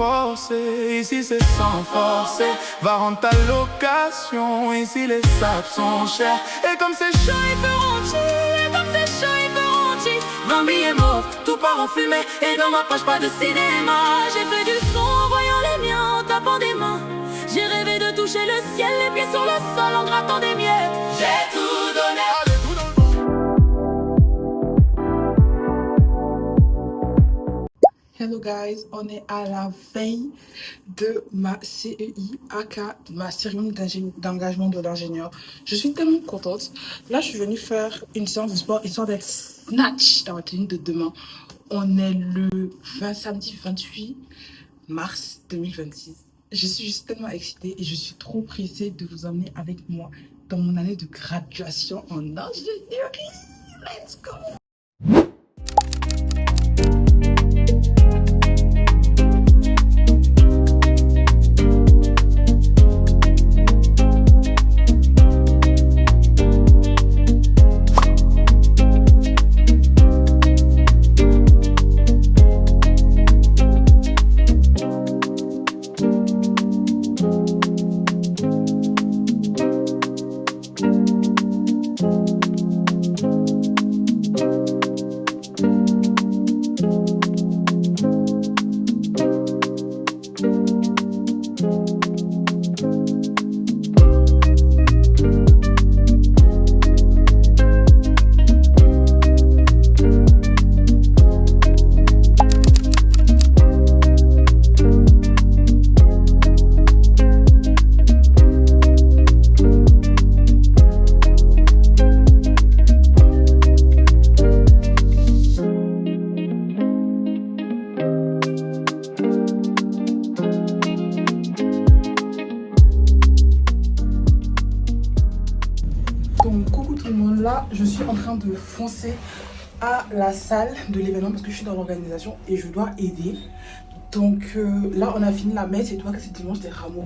forcer, ici c'est sans forcer. Va rendre ta location, ici les sables sont chers. Et comme c'est chaud, il fait rentier, et comme c'est chaud, il fait rentier. 20 billets mauves, tout part en fumée, et dans ma poche pas de cinéma. J'ai fait du son en voyant les miens, en tapant des mains. J'ai rêvé de toucher le ciel, les pieds sur le sol en grattant des miettes. J'ai tout donné. Hello guys, on est à la veille de ma CEI, aka ma cérémonie d'engagement de l'ingénieur. Je suis tellement contente. Là, je suis venue faire une séance de sport histoire d'être snatch dans ma tenue de demain. On est le samedi 28 mars 2026. Je suis juste tellement excitée et je suis trop pressée de vous emmener avec moi dans mon année de graduation en ingénierie. Let's go! Donc coucou tout le monde, là je suis en train de foncer à la salle de l'événement parce que je suis dans l'organisation et je dois aider. Donc là on a fini la messe et toi que c'est dimanche des rameaux.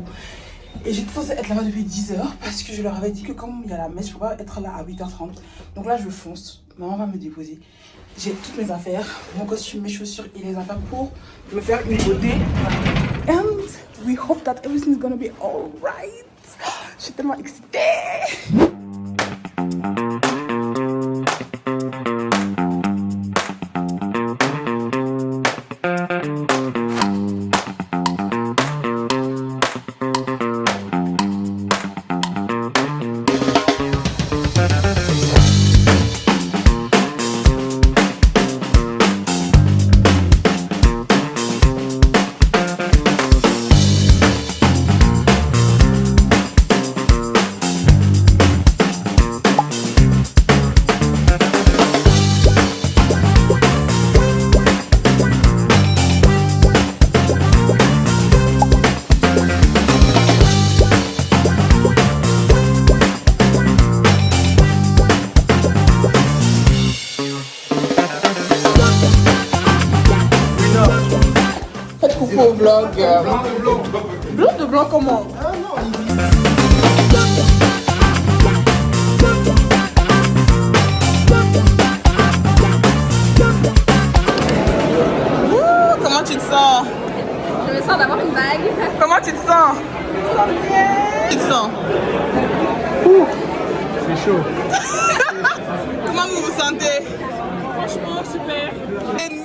Et j'étais censée être là-bas depuis 10h parce que je leur avais dit que comme il y a la messe, je ne peux pas être là à 8h30. Donc là je fonce, maman va me déposer. J'ai toutes mes affaires, mon costume, mes chaussures et les affaires pour me faire une beauté. And we hope that everything's gonna be alright. Je suis tellement excitée. Au vlog. Blanc de blanc comment? Comment tu te sens? Je me sens d'avoir une bague. Comment tu te sens? Je me sens bien. Tu te sens? C'est chaud. Comment vous vous sentez? Franchement, super. Et nous?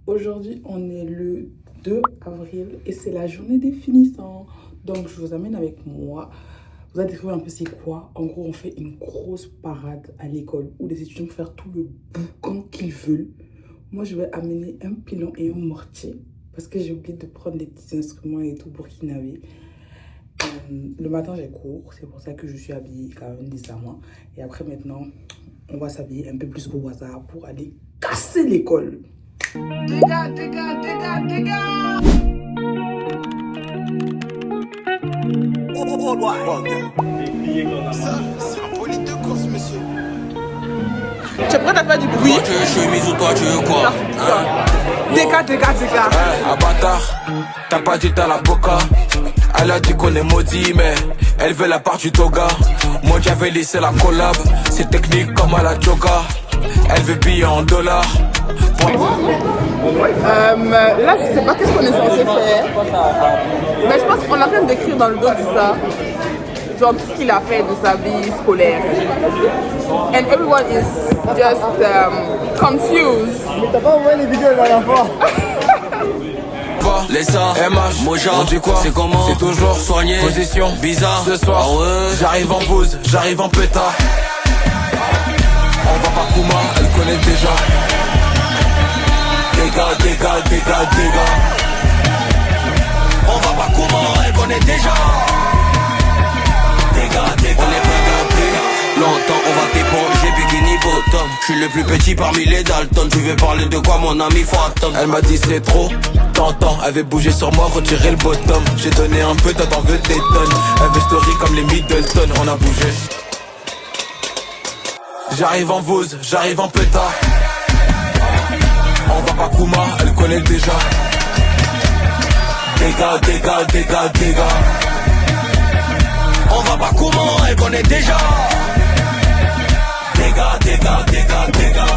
Aujourd'hui, on est le 2 avril et c'est la journée des finissants. Donc, je vous amène avec moi Vous allez découvrir un peu c'est quoi. En gros, on fait une grosse parade à l'école où les étudiants peuvent faire tout le boucan qu'ils veulent. Moi, je vais amener un pilon et un mortier parce que j'ai oublié de prendre des petits instruments et tout burkinabé. Le matin, j'ai cours. C'est pour ça que je suis habillée quand même décemment. Et après, maintenant, on va s'habiller un peu plus au hasard pour aller casser l'école. Dégâts, dégâts, dégâts, dégâts. Ça, c'est un bolide de course, monsieur. Tu es prête à faire du bruit? Toi tu veux chemise ou toi tu veux quoi hein? Dégâts, dégâts, dégâts. Un bâtard, t'as pas dit t'as la boca. Elle a dit qu'on est maudit mais elle veut la part du toga. Moi j'avais laissé la collab, c'est technique comme à la yoga. Elle veut billets en dollars. Là, je sais pas qu'est-ce qu'on est censé faire. Mais je pense qu'on est en train d'écrire dans le dos de ça. Genre tout ce qu'il a fait de sa vie scolaire. And everyone is just confused. Mais t'as pas envoyé les vidéos la dernière fois. Les ça, MH, Moja, on dit quoi? C'est comment? C'est toujours soigné. Position bizarre. Ce soir, ah ouais. J'arrive en pause, j'arrive en pétard. On va pas Kouma, elle connaît déjà. Dégâts, dégâts, dégâts, dégâts. On va pas Kouma, elle connaît déjà. Dégâts, dégâts. On est pas gâtés. Longtemps on va t'éponger bikini bottom. Je suis le plus petit parmi les Dalton. Tu veux parler de quoi mon ami Phantom? Elle m'a dit c'est trop tentant. Elle veut bouger sur moi, retirer le bottom. J'ai donné un peu, toi t'en veux des tonnes. Elle veut story comme les Middleton. On a bougé. J'arrive en vose, j'arrive en pétard. On va pas Kouma, elle connaît déjà. Dégâts, dégâts, dégâts, dégâts. On va pas Kouma, elle connaît déjà. Dégâts, dégâts, dégâts, dégâts.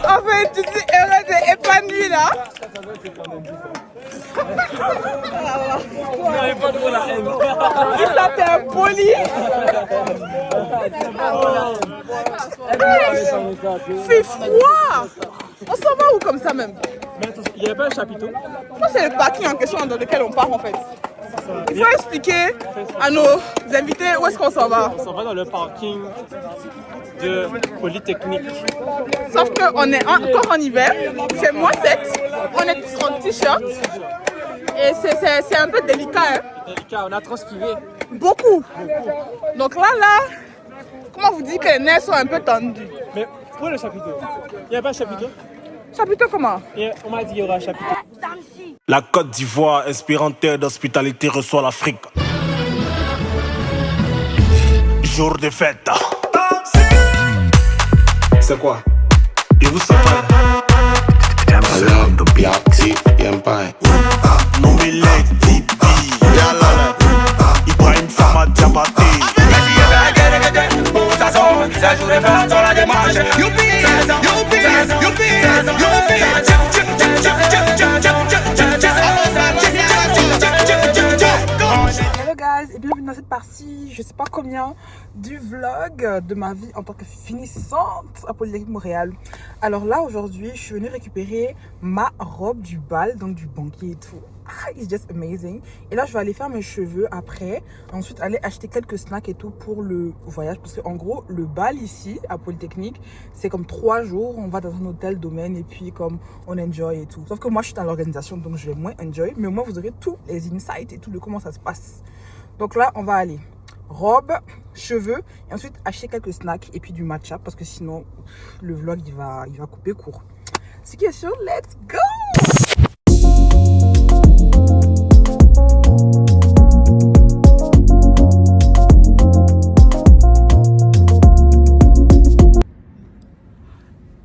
En fait, tu suis heureuse et épanouie là. Il s'appelle poli. C'est froid. On s'en va où comme ça même? Il n'y a pas un chapiteau. Moi, c'est le parking en question dans lequel on part en fait. Il faut expliquer à nos invités où est-ce qu'on s'en va. On s'en va dans le parking de Polytechnique. Sauf qu'on est encore en hiver, c'est moins 7, on est tous en t-shirt et c'est un peu délicat. Hein? Délicat, on a transpiré. Beaucoup. Donc là, comment vous dites que les nerfs sont un peu tendus? Mais pour le chapiteau, il n'y a pas un chapiteau? Chapiteau comment? On m'a dit qu'il y aura un chapiteau. La Côte d'Ivoire, inspirante terre d'hospitalité, reçoit l'Afrique. Jour de fête. C'est quoi? Et vous savez? Nommez-les Tibi. Ibrahim Sama Diabaté. Hello guys et bienvenue dans cette partie, je sais pas combien, du vlog de ma vie en tant que finissante à Polytechnique Montréal. Alors là aujourd'hui je suis venue récupérer ma robe du bal, donc du banquier et tout. It's just amazing. Et là je vais aller faire mes cheveux après, ensuite aller acheter quelques snacks et tout pour le voyage, parce qu'en gros le bal ici à Polytechnique c'est comme 3 jours, on va dans un hôtel domaine et puis comme on enjoy et tout. Sauf que moi je suis dans l'organisation donc je vais moins enjoy, mais au moins vous aurez tous les insights et tout de comment ça se passe. Donc là on va aller robe, cheveux et ensuite acheter quelques snacks et puis du matcha parce que sinon le vlog il va couper court. Ce qui est sûr, let's go!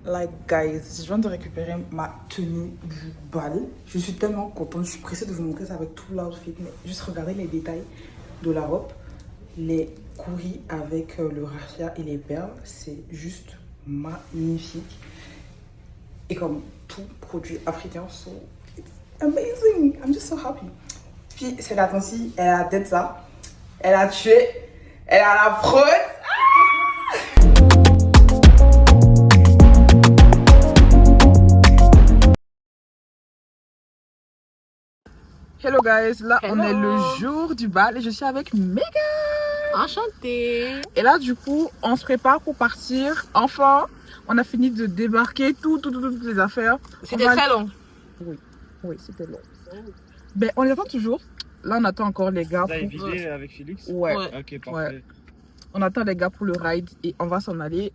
Like guys, je viens de récupérer ma tenue du bal. Je suis tellement contente, je suis pressée de vous montrer ça avec tout l'outfit. Mais juste regardez les détails de la robe. Les couris avec le raffia et les perles, c'est juste magnifique. Et comme tout produit africain, so it's amazing. I'm just so happy. Puis cette attente-ci, elle a tête ça. Elle a tué. Elle a la fraude. Ah! Hello guys, là on est le jour du bal et je suis avec Megan. Enchantée. Et là du coup on se prépare pour partir. Enfin, on a fini de débarquer toutes les affaires. C'était très long. Oui, c'était long. Ben on les attend toujours. Là on attend encore les gars. Vous avez vidé avec Félix? Ouais. Ok, parfait. Ouais. On attend les gars pour le ride et on va s'en aller.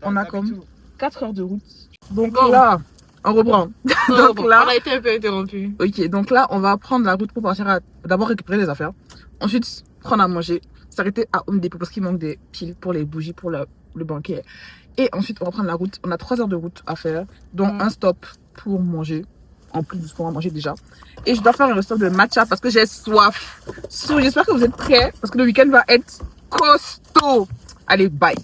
On a comme 4 heures de route. Donc là, on reprend. Donc là, on a été un peu interrompu. Ok, donc là, on va prendre la route pour partir d'abord récupérer les affaires. Ensuite, prendre à manger. S'arrêter à Home Depot parce qu'il manque des piles pour les bougies, pour le banquet. Et ensuite, on va prendre la route. On a 3 heures de route à faire, dont un stop pour manger. En plus de ce qu'on va manger déjà. Et je dois faire un resto de matcha parce que j'ai soif. So, j'espère que vous êtes prêts parce que le week-end va être costaud. Allez, bye.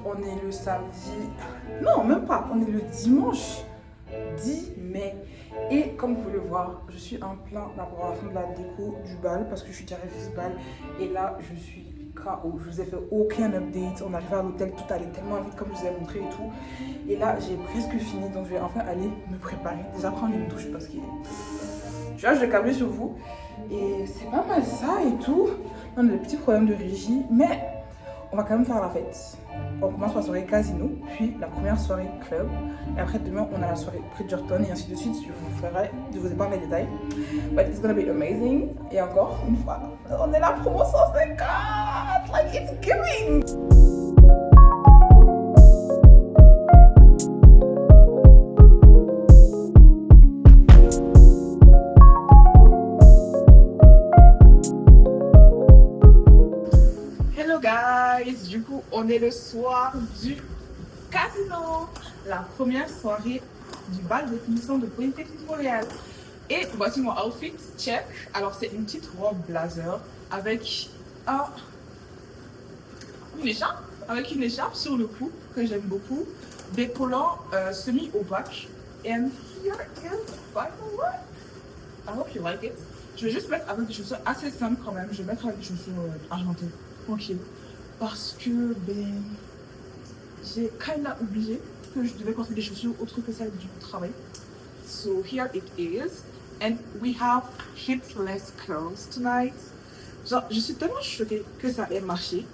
On est le samedi, non même pas, on est le dimanche 10 mai et comme vous pouvez le voir, je suis en plein préparation de la déco du bal parce que je suis directrice bal et là je suis KO, je vous ai fait aucun update, on arrive à l'hôtel, tout allait tellement vite comme je vous ai montré et tout et là j'ai presque fini donc je vais enfin aller me préparer, déjà prendre une douche parce que tu vois je vais câbler sur vous et c'est pas mal ça et tout, on a des petits problèmes de régie mais on va quand même faire la fête. On commence par la soirée casino, puis la première soirée club. Et après demain, on a la soirée Bridgerton et ainsi de suite. Je vous épargne les détails. But it's gonna be amazing. Et encore une fois, on est la promo 150. Like it's giving. Du coup, on est le soir du casino, la première soirée du bal de finition de Polytechnique Montréal. Et voici mon outfit, check. Alors, c'est une petite robe blazer avec une écharpe sur le cou que j'aime beaucoup, des collants semi-opaques. And here is the final one. I hope you like it. Je vais juste mettre avec des chaussures assez simples quand même. Je vais mettre avec des chaussures argentées, tranquille. Parce que j'ai kind of oublié que je devais porter des chaussures autres que celles du travail. So here it is. And we have hipless curls tonight. Genre, je suis tellement choquée que ça ait marché.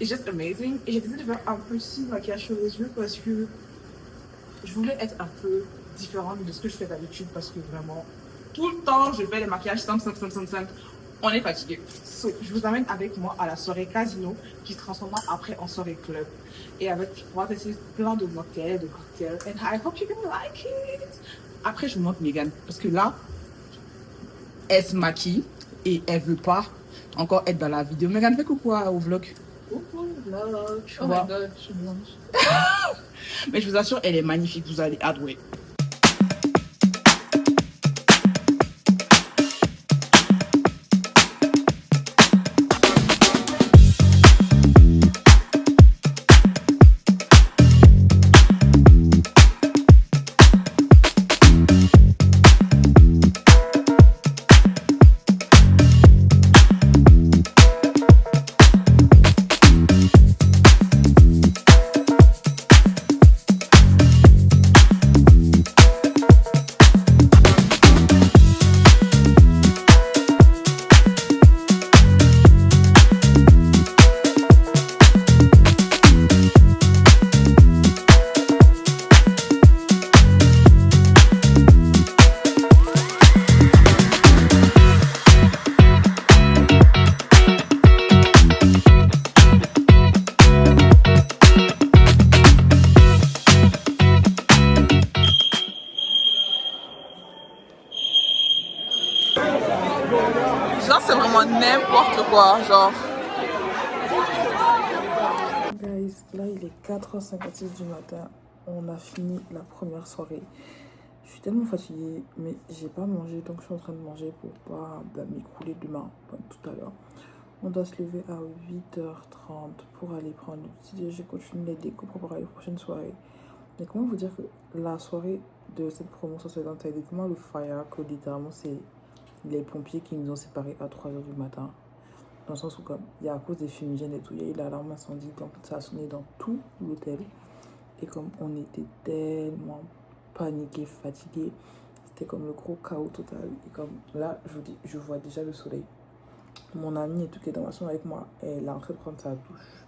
It's just amazing. Et j'ai décidé de faire un petit maquillage sur les yeux parce que je voulais être un peu différente de ce que je fais d'habitude parce que vraiment, tout le temps, je fais les maquillages 5. On est fatigué. So, je vous amène avec moi à la soirée casino qui se transformera après en soirée club. Et avec, on va tester plein de mocktails, de cocktails. And I hope you can like it. Après, je vous montre Megan. Parce que là, elle se maquille et elle veut pas encore être dans la vidéo. Megan, fais coucou au vlog. Coucou le vlog. Tu Oh vois. my god, je suis blanche. Mais je vous assure, elle est magnifique. Vous allez adorer. Genre, c'est vraiment n'importe quoi, genre. Guys, là il est 4h56 du matin. On a fini la première soirée. Je suis tellement fatiguée, mais j'ai pas mangé, donc je suis en train de manger pour pas m'écrouler demain, tout à l'heure. On doit se lever à 8h30 pour aller prendre le petit déjeuner. J'ai continué les décos pour préparer les prochaines soirées. Mais comment vous dire que la soirée de cette promotion c'est tellement le fire que littéralement c'est les pompiers qui nous ont séparés à 3h du matin. Dans le sens où comme il y a à cause des fumigènes et tout, il y a eu l'alarme incendie, donc ça a sonné dans tout l'hôtel. Et comme on était tellement paniqués, fatigués, c'était comme le gros chaos total. Et comme là, je vous dis, je vois déjà le soleil. Mon amie et tout qui est dans ma chambre avec moi, elle est en train de prendre sa douche.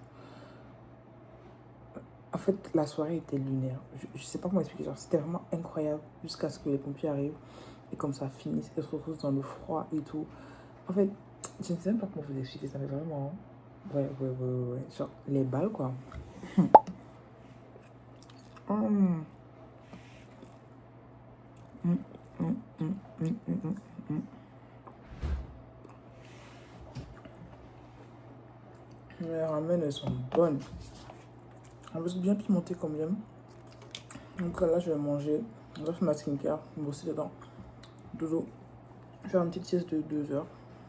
En fait, la soirée était lunaire. Je sais pas comment expliquer, genre c'était vraiment incroyable jusqu'à ce que les pompiers arrivent. Et comme ça finisse, et se retrouve dans le froid et tout. En fait, je ne sais même pas comment vous expliquer ça, mais vraiment. Ouais. Genre, les balles, quoi. Les ramen, elles sont bonnes. En plus, bien pimentées comme j'aime. Donc là, je vais manger. Je vais faire ma skincare, me brosser les dents. Dodo. Faire une petite sieste de 2 heures.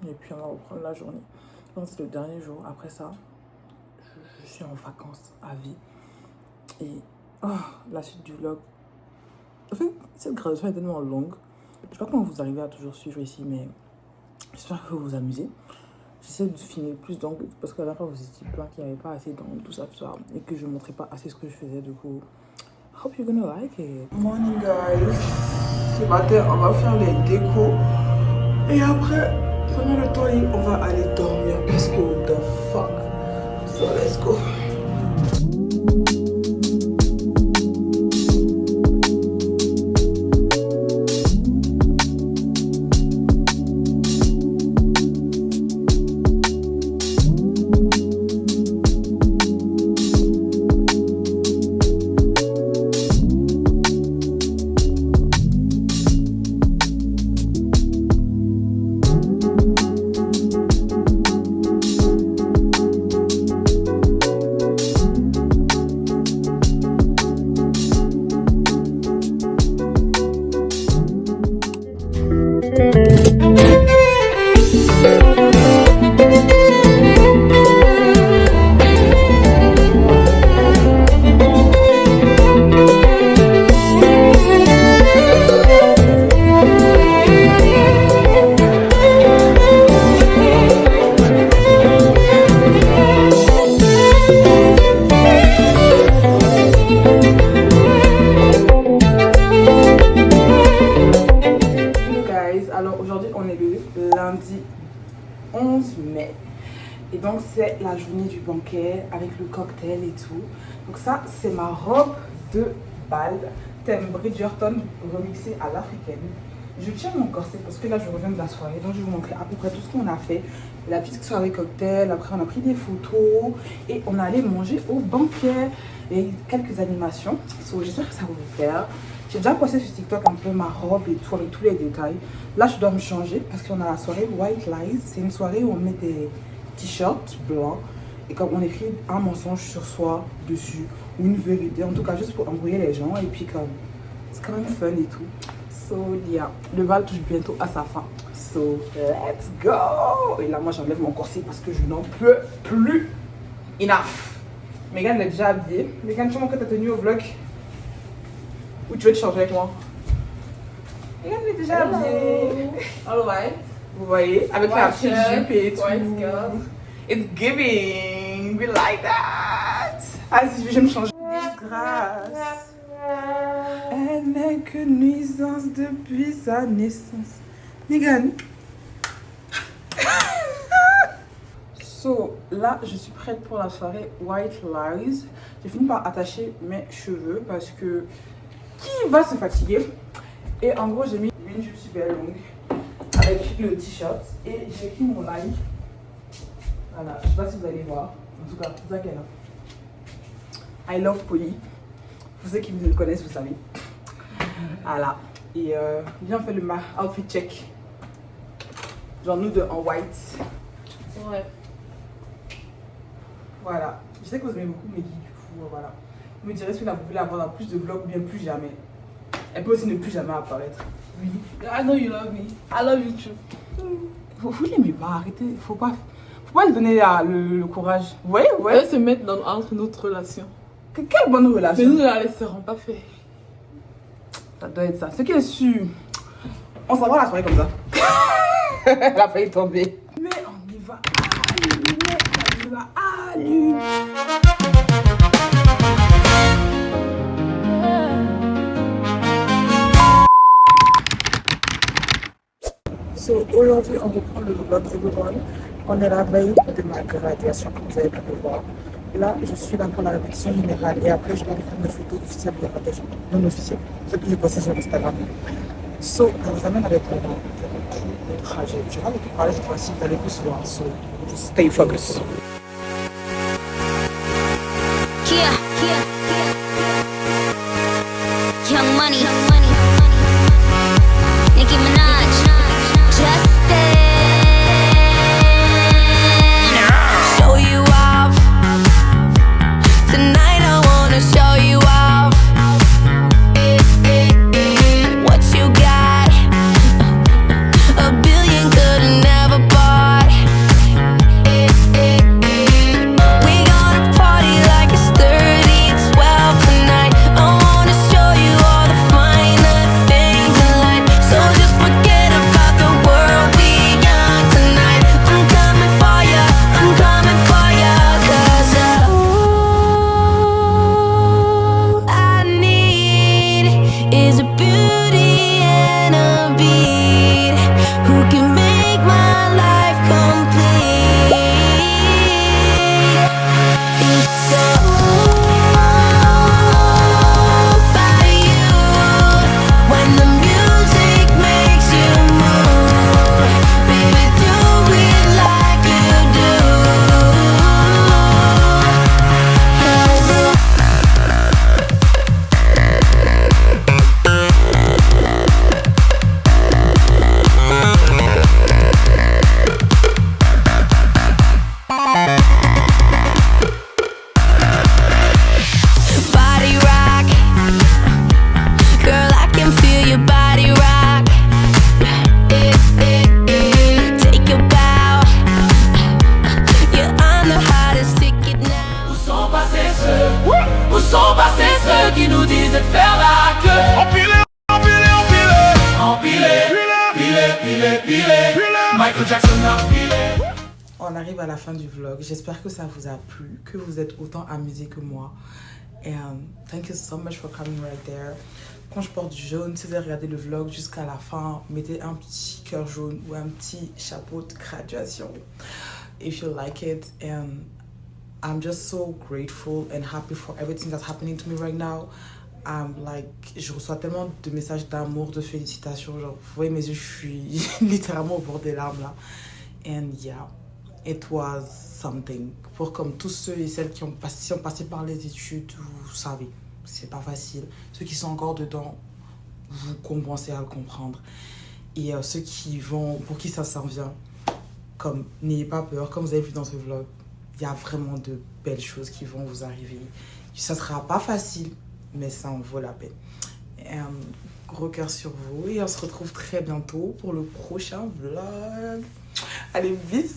Et puis, on va reprendre la journée. Donc, c'est le dernier jour. Après ça, je suis en vacances à vie. Et la suite du vlog. En fait, cette graduation est tellement longue. Je sais pas comment vous arrivez à toujours suivre ici, mais j'espère que vous vous amusez. J'essaie de filmer plus d'angles parce que à la fois vous étiez plein qu'il n'y avait pas assez d'angles, tout ça, et que je ne montrais pas assez ce que je faisais. Du coup, hope you're gonna like it. Morning guys, ce matin on va faire les décos et après, pendant le temps libre, on va aller dormir parce que what the fuck. So let's go. Lundi 11 mai et donc c'est la journée du banquet avec le cocktail et tout. Donc ça c'est ma robe de bal thème Bridgerton remixée à l'africaine. Je tiens mon corset parce que là je reviens de la soirée, donc je vais vous montrer à peu près tout ce qu'on a fait. La petite soirée cocktail, après on a pris des photos et on allait manger au banquet et quelques animations. So, j'espère que ça va vous plaire. J'ai déjà posté sur TikTok un peu ma robe et tout avec tous les détails. Là, je dois me changer parce qu'on a la soirée White Lies. C'est une soirée où on met des t-shirts blancs et comme on écrit un mensonge sur soi dessus ou une vérité, en tout cas juste pour embrouiller les gens et puis comme c'est quand même fun et tout. So yeah, le bal touche bientôt à sa fin. So let's go. Et là, moi, j'enlève mon corset parce que je n'en peux plus. Enough. Megan est déjà habillée. Megan, tu montres ta tenue au vlog. Ou tu veux te changer avec moi? Megan est déjà habillée. Alright. Vous voyez? Avec la petite jupe et tout. It's giving. We like that. Ah, si je vais me changer. Grâce. Elle n'est que nuisance depuis sa naissance. Megan. So, là, je suis prête pour la soirée White Lies. J'ai fini par attacher mes cheveux parce que qui va se fatiguer? Et en gros, j'ai mis une jupe super longue avec le t-shirt et j'ai écrit mon like. Voilà, je sais pas si vous allez voir. En tout cas, c'est ça qu'elle a. I love Polly. Pour ceux qui me connaissent, vous savez. Voilà. Et viens faire le outfit check. Genre nous deux en white. Ouais. Voilà. Je sais que vous aimez beaucoup Meggy, du coup, voilà. Vous me direz si vous voulez avoir dans plus de vlogs ou bien plus jamais. Elle peut aussi ne plus jamais apparaître. Oui. I know you love me. I love you too. Vous l'aimez pas, arrêtez. Faut pas lui donner le courage. Ouais, ouais. Elle se mettre entre notre relation. Quelle bonne relation. Mais nous ne la laisserons pas faire. Ça doit être ça. Ce qui est sûr. On s'en va la soirée comme ça. Elle a failli tomber. Mais on y va. On y va. So, aujourd'hui, on reprend le vlog everyone. On est la veille de ma graduation, comme vous avez pu le voir. Là, je suis là pour la répétition générale et après, je dois faire une photo officielle de graduation. Non officielle, ce que j'ai posté sur Instagram. So, je vous amène avec moi le trajet. Je vais vous parler cette fois-ci, vous allez plus voir. So, stay focused. Young Money, Nicki Minaj, Justin. Show you off tonight. I wanna show you off what you got. A billion could've never bought. We gonna party like it's 30 and 12 tonight. I wanna show you all the finer things in life. So just forget about the world we got tonight. I'm coming for ya, I'm coming for ya. 'Cause all I need is a beauty and a beat who can make my life complete. It's all about you. When the music makes you move, baby, do it like you do. 'Cause body rock, girl, I can feel your body rock. Take a bow, yeah, I'm the hottest ticket now. Où sont passés ceux qui nous disaient de faire la queue? Empilé, pilé. Michael Jackson a pilé. On arrive à la fin du vlog. J'espère que ça vous a plu, que vous êtes autant amusés que moi. And thank you so much for coming right there. Quand je porte du jaune, si vous avez regardé le vlog jusqu'à la fin, mettez un petit cœur jaune ou un petit chapeau de graduation. If you like it. And I'm just so grateful and happy for everything that's happening to me right now. Je reçois tellement de messages d'amour, de félicitations. Genre, vous voyez mes yeux, je suis littéralement au bord des larmes là. And yeah, it was something. Pour comme tous ceux et celles qui ont passé par les études, vous savez, c'est pas facile. Ceux qui sont encore dedans, vous commencez à le comprendre. Et ceux pour qui ça s'en vient, comme n'ayez pas peur, comme vous avez vu dans ce vlog, il y a vraiment de belles choses qui vont vous arriver. Ça sera pas facile, mais ça en vaut la peine. Gros cœur sur vous et on se retrouve très bientôt pour le prochain vlog. Allez, bisous!